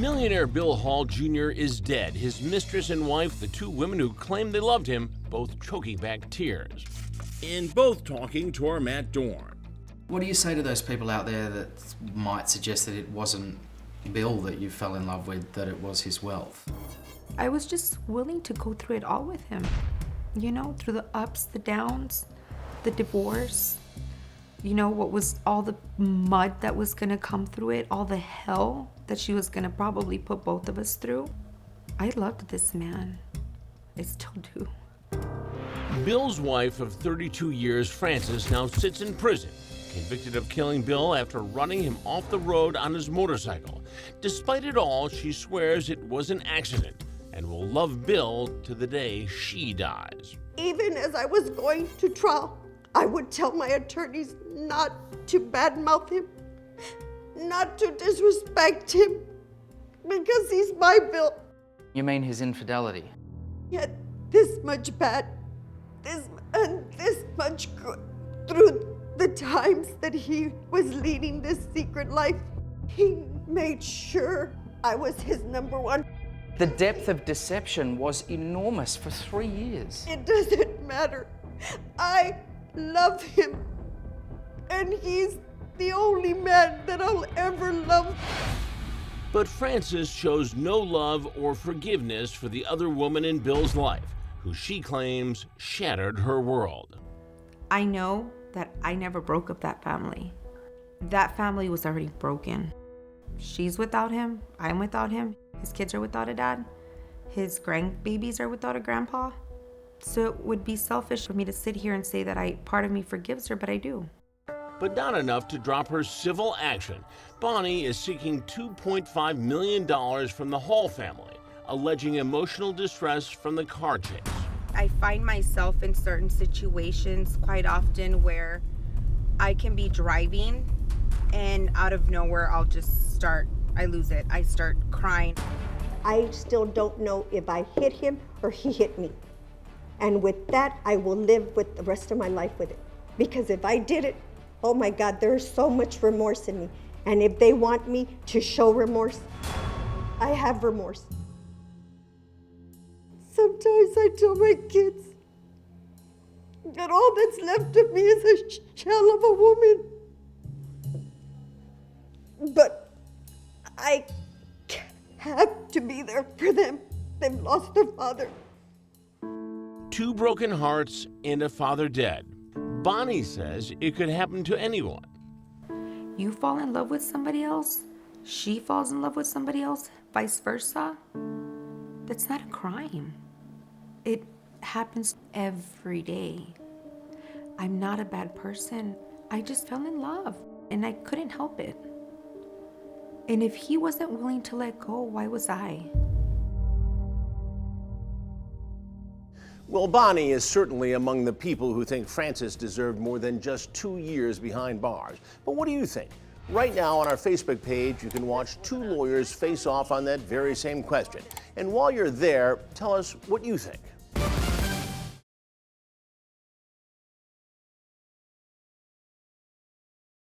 Millionaire Bill Hall Jr. is dead. His mistress and wife, the two women who claimed they loved him, both choking back tears. In both talking to our Matt Dorn. What do you say to those people out there that might suggest that it wasn't Bill that you fell in love with, that it was his wealth? I was just willing to go through it all with him. You know, through the ups, the downs, the divorce. You know, what was all the mud that was gonna come through it, all the hell that she was gonna probably put both of us through. I loved this man. I still do. Bill's wife of 32 years, Frances, now sits in prison, convicted of killing Bill after running him off the road on his motorcycle. Despite it all, she swears it was an accident and will love Bill to the day she dies. Even as I was going to trial, I would tell my attorneys not to badmouth him, not to disrespect him, because he's my Bill. You mean his infidelity? He had this much bad, this much good through the times that he was leading this secret life. He made sure I was his number one. The depth of deception was enormous for 3 years. It doesn't matter. I love him, and he's the only man that I'll ever love. But Frances shows no love or forgiveness for the other woman in Bill's life, who she claims shattered her world. I know that I never broke up that family. That family was already broken. She's without him, I'm without him, his kids are without a dad, his grandbabies are without a grandpa. So it would be selfish for me to sit here and say that part of me forgives her, but I do. But not enough to drop her civil action. Bonnie is seeking $2.5 million from the Hall family, alleging emotional distress from the car chase. I find myself in certain situations quite often where I can be driving and out of nowhere I lose it. I start crying. I still don't know if I hit him or he hit me. And with that, I will live with the rest of my life with it. Because if I did it, oh my God, there's so much remorse in me. And if they want me to show remorse, I have remorse. Sometimes I tell my kids that all that's left of me is a shell of a woman. But I have to be there for them. They've lost their father. Two broken hearts and a father dead. Bonnie says it could happen to anyone. You fall in love with somebody else, she falls in love with somebody else, vice versa. That's not a crime. It happens every day. I'm not a bad person. I just fell in love and I couldn't help it. And if he wasn't willing to let go, why was I? Well, Bonnie is certainly among the people who think Frances deserved more than just 2 years behind bars. But what do you think? Right now on our Facebook page, you can watch two lawyers face off on that very same question. And while you're there, tell us what you think.